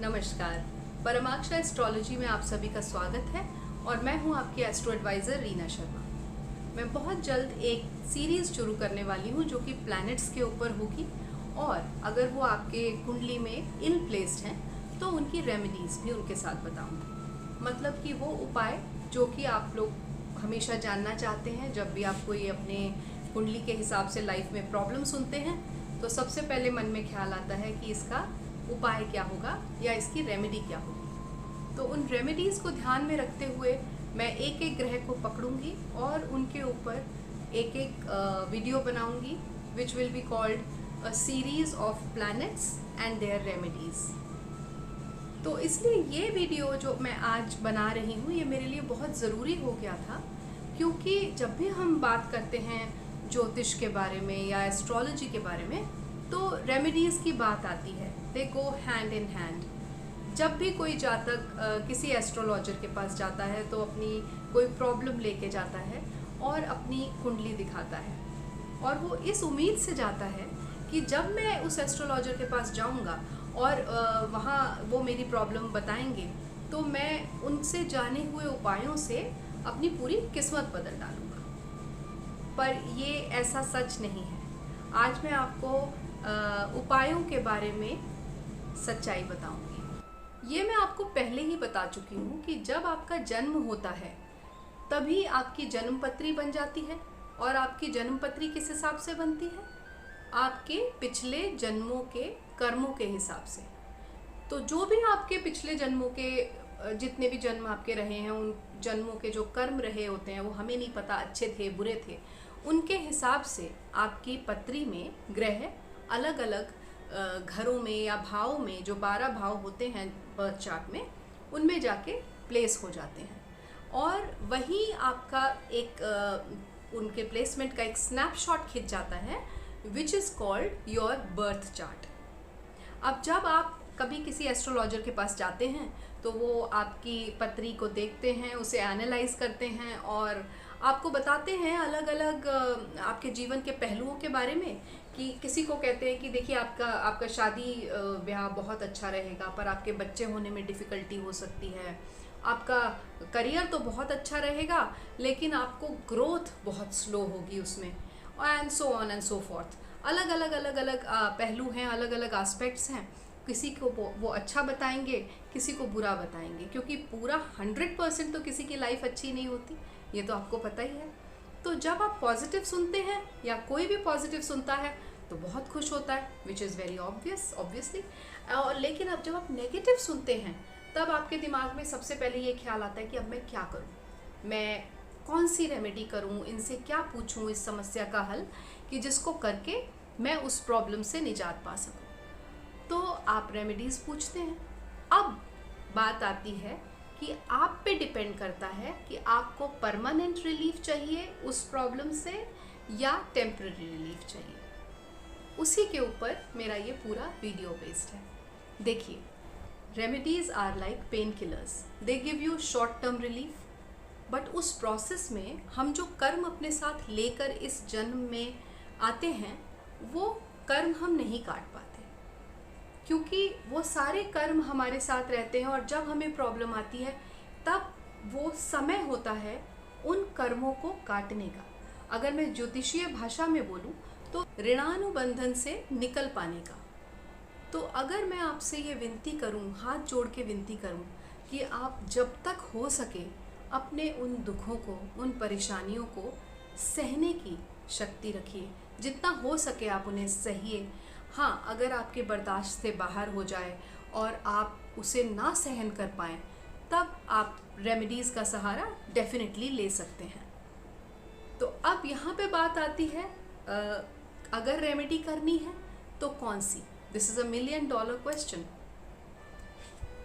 नमस्कार। परमाक्षा एस्ट्रोलॉजी में आप सभी का स्वागत है और मैं हूं आपकी एस्ट्रो एडवाइज़र रीना शर्मा। मैं बहुत जल्द एक सीरीज़ शुरू करने वाली हूं जो कि प्लैनेट्स के ऊपर होगी और अगर वो आपके कुंडली में इन प्लेस्ड हैं तो उनकी रेमेडीज़ भी उनके साथ बताऊंगी। मतलब कि वो उपाय जो कि आप लोग हमेशा जानना चाहते हैं। जब भी आप कोई अपने कुंडली के हिसाब से लाइफ में प्रॉब्लम सुनते हैं तो सबसे पहले मन में ख्याल आता है कि इसका उपाय क्या होगा या इसकी रेमेडी क्या होगी। तो उन रेमेडीज़ को ध्यान में रखते हुए मैं एक एक ग्रह को पकड़ूंगी और उनके ऊपर एक एक वीडियो बनाऊंगी which will be called a series of planets and their remedies. तो इसलिए ये वीडियो जो मैं आज बना रही हूँ ये मेरे लिए बहुत ज़रूरी हो गया था, क्योंकि जब भी हम बात करते हैं ज्योतिष के बारे में या एस्ट्रोलॉजी के बारे में तो रेमेडीज़ की बात आती है। दे गो हैंड इन हैंड। जब भी कोई जातक किसी एस्ट्रोलॉजर के पास जाता है तो अपनी कोई प्रॉब्लम लेके जाता है और अपनी कुंडली दिखाता है और वो इस उम्मीद से जाता है कि जब मैं उस एस्ट्रोलॉजर के पास जाऊंगा और वहाँ वो मेरी प्रॉब्लम बताएंगे तो मैं उनसे जाने हुए उपायों से अपनी पूरी किस्मत बदल डालूंगा। पर ये ऐसा सच नहीं है। आज मैं आपको उपायों के बारे में सच्चाई बताऊंगी। ये मैं आपको पहले ही बता चुकी हूँ कि जब आपका जन्म होता है तभी आपकी जन्मपत्री बन जाती है। और आपकी जन्मपत्री किस हिसाब से बनती है? आपके पिछले जन्मों के कर्मों के हिसाब से। तो जो भी आपके पिछले जन्मों के जितने भी जन्म आपके रहे हैं उन जन्मों के जो कर्म रहे होते हैं वो हमें नहीं पता अच्छे थे बुरे थे, उनके हिसाब से आपकी पत्री में ग्रह अलग अलग घरों में या भाव में, जो 12 भाव होते हैं बर्थ चार्ट में, उनमें जाके प्लेस हो जाते हैं और वहीं आपका एक उनके प्लेसमेंट का एक स्नैपशॉट खिंच जाता है which is called your birth chart. अब जब आप कभी किसी एस्ट्रोलॉजर के पास जाते हैं तो वो आपकी पत्री को देखते हैं, उसे एनालाइज करते हैं और आपको बताते हैं अलग अलग आपके जीवन के पहलुओं के बारे में। कि किसी को कहते हैं कि देखिए आपका शादी ब्याह बहुत अच्छा रहेगा पर आपके बच्चे होने में डिफ़िकल्टी हो सकती है। आपका करियर तो बहुत अच्छा रहेगा लेकिन आपको ग्रोथ बहुत स्लो होगी उसमें, and so on and so fourth. अलग अलग पहलू हैं, अलग अलग एस्पेक्ट्स हैं। किसी को वो अच्छा बताएंगे, किसी को बुरा बताएंगे, क्योंकि पूरा 100% तो किसी की लाइफ अच्छी नहीं होती, ये तो आपको पता ही है। तो जब आप पॉजिटिव सुनते हैं या कोई भी पॉजिटिव सुनता है तो बहुत खुश होता है, विच इज़ वेरी ऑब्वियसली। और लेकिन अब जब आप नेगेटिव सुनते हैं तब आपके दिमाग में सबसे पहले ये ख्याल आता है कि अब मैं क्या करूं, मैं कौन सी रेमेडी करूं, इनसे क्या पूछूं इस समस्या का हल कि जिसको करके मैं उस प्रॉब्लम से निजात पा सकूं। तो आप रेमेडीज़ पूछते हैं। अब बात आती है कि आप पे डिपेंड करता है कि आपको परमानेंट रिलीफ चाहिए उस प्रॉब्लम से या टेम्पररी रिलीफ चाहिए। उसी के ऊपर मेरा ये पूरा वीडियो बेस्ड है। देखिए, remedies are like pain killers, they give you short term relief, but उस प्रोसेस में हम जो कर्म अपने साथ लेकर इस जन्म में आते हैं वो कर्म हम नहीं काट पाते, क्योंकि वो सारे कर्म हमारे साथ रहते हैं और जब हमें प्रॉब्लम आती है तब वो समय होता है उन कर्मों को काटने का। अगर मैं ज्योतिषीय भाषा में बोलूं तो ऋणानुबंधन से निकल पाने का। तो अगर मैं आपसे ये विनती करूं, हाथ जोड़ के विनती करूं कि आप जब तक हो सके अपने उन दुखों को, उन परेशानियों को सहने की शक्ति रखिए। जितना हो सके आप उन्हें सहिए। हाँ, अगर आपके बर्दाश्त से बाहर हो जाए और आप उसे ना सहन कर पाएँ तब आप रेमेडीज़ का सहारा डेफिनेटली ले सकते हैं। तो अब यहाँ पे बात आती है अगर रेमेडी करनी है तो कौन सी? This is $1 million question.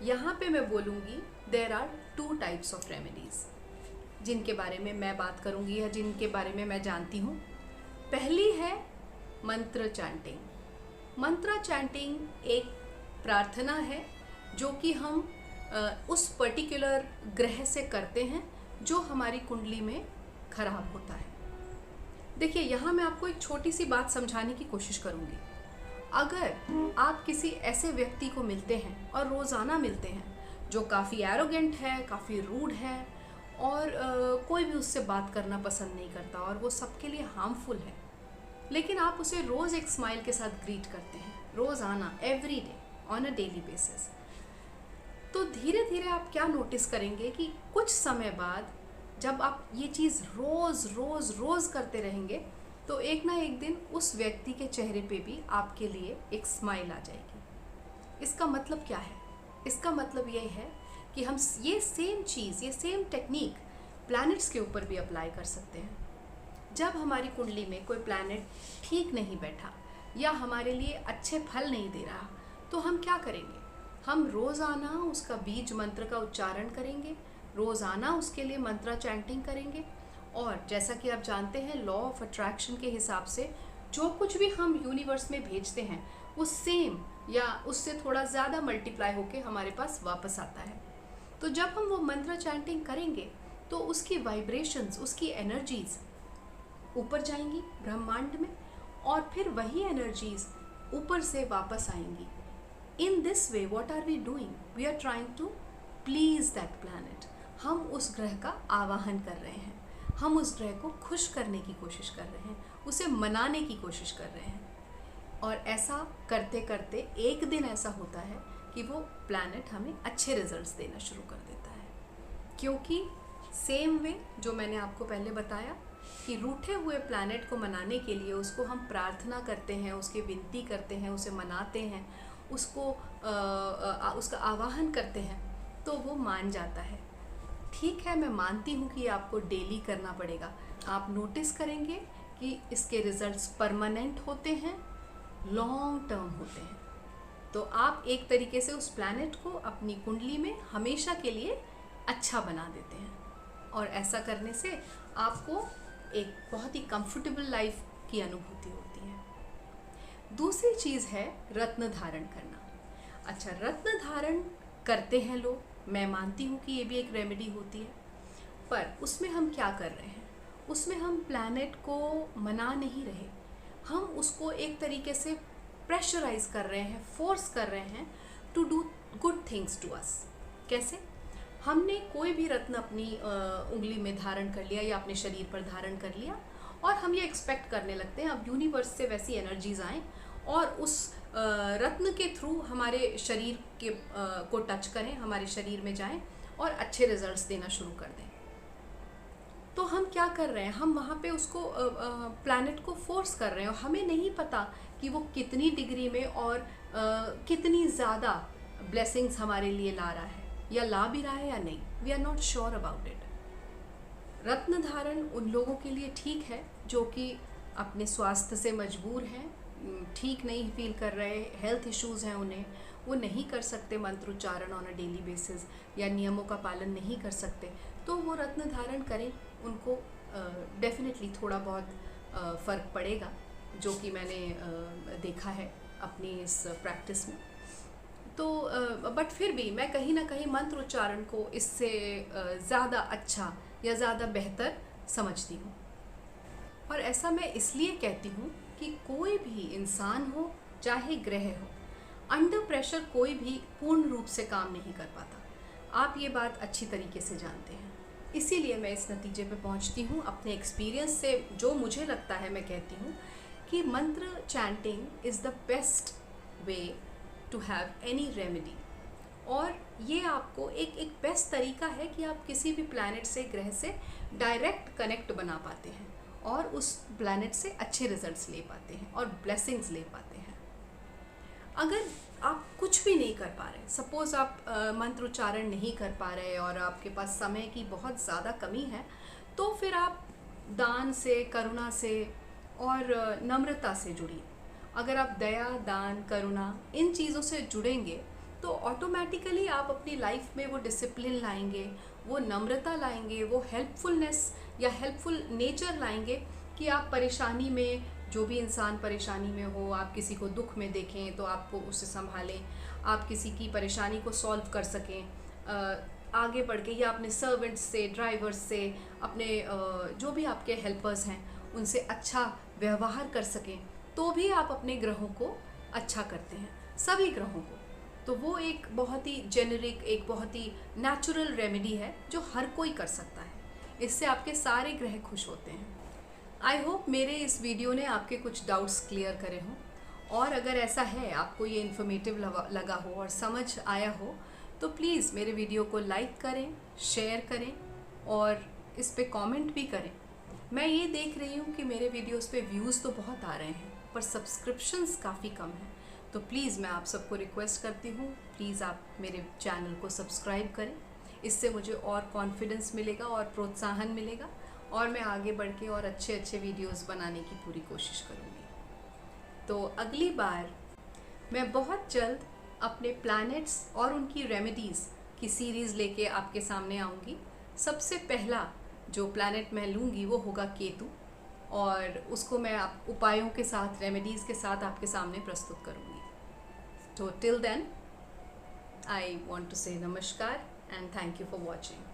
यहाँ पे मैं बोलूँगी there are 2 types of remedies जिनके बारे में मैं बात करूँगी या जिनके बारे में मैं जानती हूँ। पहली है मंत्र चैंटिंग। मंत्र चैंटिंग एक प्रार्थना है जो कि हम उस पर्टिकुलर ग्रह से करते हैं जो हमारी कुंडली में खराब होता है। देखिए, यहाँ मैं आपको एक छोटी सी बात समझाने की कोशिश करूँगी। अगर आप किसी ऐसे व्यक्ति को मिलते हैं और रोज़ाना मिलते हैं जो काफ़ी एरोगेंट है, काफ़ी रूड है और कोई भी उससे बात करना पसंद नहीं करता और वो सबके लिए हार्मफुल है, लेकिन आप उसे रोज़ एक स्माइल के साथ ग्रीट करते हैं, रोज़ाना, every day, on a daily basis, तो धीरे धीरे आप क्या नोटिस करेंगे कि कुछ समय बाद जब आप ये चीज़ रोज़ रोज़ रोज़ करते रहेंगे तो एक ना एक दिन उस व्यक्ति के चेहरे पे भी आपके लिए एक स्माइल आ जाएगी। इसका मतलब क्या है? इसका मतलब ये है कि हम ये सेम चीज़, ये सेम टेक्निक प्लैनेट्स के ऊपर भी अप्लाई कर सकते हैं। जब हमारी कुंडली में कोई प्लैनेट ठीक नहीं बैठा या हमारे लिए अच्छे फल नहीं दे रहा, तो हम क्या करेंगे? हम रोज़ाना उसका बीज मंत्र का उच्चारण करेंगे, रोज़ाना उसके लिए मंत्रा चैंटिंग करेंगे, और जैसा कि आप जानते हैं लॉ ऑफ अट्रैक्शन के हिसाब से जो कुछ भी हम यूनिवर्स में भेजते हैं वो सेम या उससे थोड़ा ज़्यादा मल्टीप्लाई होके हमारे पास वापस आता है। तो जब हम वो मंत्र चैंटिंग करेंगे तो उसकी वाइब्रेशंस, उसकी एनर्जीज़ ऊपर जाएंगी ब्रह्मांड में और फिर वही एनर्जीज़ ऊपर से वापस आएंगी। In this way what are we doing? We are trying to please that planet. हम उस ग्रह का आवाहन कर रहे हैं, हम उस ग्रह को खुश करने की कोशिश कर रहे हैं, उसे मनाने की कोशिश कर रहे हैं। और ऐसा करते करते एक दिन ऐसा होता है कि वो प्लैनेट हमें अच्छे रिजल्ट्स देना शुरू कर देता है, क्योंकि सेम वे जो मैंने आपको पहले बताया कि रूठे हुए प्लैनेट को मनाने के लिए उसको हम प्रार्थना करते हैं, उसकी विनती करते हैं, उसे मनाते हैं, उसको उसका आवाहन करते हैं, तो वो मान जाता है। ठीक है, मैं मानती हूँ कि आपको डेली करना पड़ेगा। आप नोटिस करेंगे कि इसके रिजल्ट्स परमानेंट होते हैं, लॉन्ग टर्म होते हैं। तो आप एक तरीके से उस प्लैनेट को अपनी कुंडली में हमेशा के लिए अच्छा बना देते हैं, और ऐसा करने से आपको एक बहुत ही कंफर्टेबल लाइफ की अनुभूति होती है। दूसरी चीज़ है रत्न धारण करना। अच्छा, रत्न धारण करते हैं लोग, मैं मानती हूँ कि ये भी एक रेमेडी होती है, पर उसमें हम क्या कर रहे हैं? उसमें हम प्लैनेट को मना नहीं रहे, हम उसको एक तरीके से प्रेशराइज कर रहे हैं, फोर्स कर रहे हैं to do good things to us. कैसे? हमने कोई भी रत्न अपनी उंगली में धारण कर लिया या अपने शरीर पर धारण कर लिया और हम ये एक्सपेक्ट करने लगते हैं अब यूनिवर्स से वैसी एनर्जीज आएँ और उस रत्न के थ्रू हमारे शरीर के को टच करें, हमारे शरीर में जाएं और अच्छे रिजल्ट्स देना शुरू कर दें। तो हम क्या कर रहे हैं? हम वहाँ पे उसको प्लैनेट को फोर्स कर रहे हैं और हमें नहीं पता कि वो कितनी डिग्री में और कितनी ज़्यादा ब्लेसिंग्स हमारे लिए ला रहा है, या ला भी रहा है या नहीं। We are not sure about it. रत्न धारण उन लोगों के लिए ठीक है जो कि अपने स्वास्थ्य से मजबूर हैं, ठीक नहीं फील कर रहे, हेल्थ इश्यूज़ हैं उन्हें, वो नहीं कर सकते मंत्रोच्चारण ऑन अ डेली बेसिस या नियमों का पालन नहीं कर सकते, तो वो रत्न धारण करें। उनको डेफिनेटली थोड़ा बहुत फ़र्क पड़ेगा, जो कि मैंने देखा है अपनी इस प्रैक्टिस में। तो बट फिर भी मैं कहीं ना कहीं मंत्रोच्चारण को इससे ज़्यादा अच्छा या ज़्यादा बेहतर समझती हूँ। और ऐसा मैं इसलिए कहती हूँ कि कोई भी इंसान हो चाहे ग्रह हो, अंडर प्रेशर कोई भी पूर्ण रूप से काम नहीं कर पाता। आप ये बात अच्छी तरीके से जानते हैं, इसीलिए मैं इस नतीजे पे पहुंचती हूँ अपने एक्सपीरियंस से। जो मुझे लगता है, मैं कहती हूँ कि mantra chanting is the best way to have any remedy, और ये आपको एक बेस्ट तरीका है कि आप किसी भी प्लैनेट से, ग्रह से डायरेक्ट कनेक्ट बना पाते हैं और उस प्लैनेट से अच्छे रिजल्ट्स ले पाते हैं और ब्लेसिंग्स ले पाते हैं। अगर आप कुछ भी नहीं कर पा रहे, सपोज़ आप मंत्रोच्चारण नहीं कर पा रहे और आपके पास समय की बहुत ज़्यादा कमी है, तो फिर आप दान से, करुणा से और नम्रता से जुड़िए। अगर आप दया, दान, करुणा इन चीज़ों से जुड़ेंगे तो ऑटोमेटिकली आप अपनी लाइफ में वो डिसिप्लिन लाएंगे, वो नम्रता लाएंगे, वो हेल्पफुलनेस या हेल्पफुल नेचर लाएंगे कि आप परेशानी में, जो भी इंसान परेशानी में हो, आप किसी को दुख में देखें तो आपको उससे संभालें, आप किसी की परेशानी को सॉल्व कर सकें आगे बढ़ के, या अपने सर्वेंट्स से, ड्राइवर्स से, अपने जो भी आपके हेल्पर्स हैं उनसे अच्छा व्यवहार कर सकें, तो भी आप अपने ग्रहों को अच्छा करते हैं, सभी ग्रहों को। तो वो एक बहुत ही जेनेरिक, एक बहुत ही नेचुरल रेमेडी है जो हर कोई कर सकता है। इससे आपके सारे ग्रह खुश होते हैं। आई होप मेरे इस वीडियो ने आपके कुछ डाउट्स क्लियर करे हों, और अगर ऐसा है, आपको ये इन्फॉर्मेटिव लगा हो और समझ आया हो, तो प्लीज़ मेरे वीडियो को लाइक करें, शेयर करें और इस पे कमेंट भी करें। मैं ये देख रही हूँ कि मेरे वीडियोस पे व्यूज़ तो बहुत आ रहे हैं पर सब्सक्रिप्शंस काफ़ी कम हैं। तो प्लीज़ मैं आप सबको रिक्वेस्ट करती हूँ, प्लीज़ आप मेरे चैनल को सब्सक्राइब करें। इससे मुझे और कॉन्फिडेंस मिलेगा और प्रोत्साहन मिलेगा, और मैं आगे बढ़ के और अच्छे अच्छे वीडियोस बनाने की पूरी कोशिश करूँगी। तो अगली बार मैं बहुत जल्द अपने प्लैनेट्स और उनकी रेमेडीज़ की सीरीज़ लेके आपके सामने आऊँगी। सबसे पहला जो प्लैनेट मैं लूँगी वो होगा केतु, और उसको मैं उपायों के साथ, रेमेडीज़ के साथ आपके सामने प्रस्तुत करूँगी। तो till then I want to say namaskar and thank you for watching.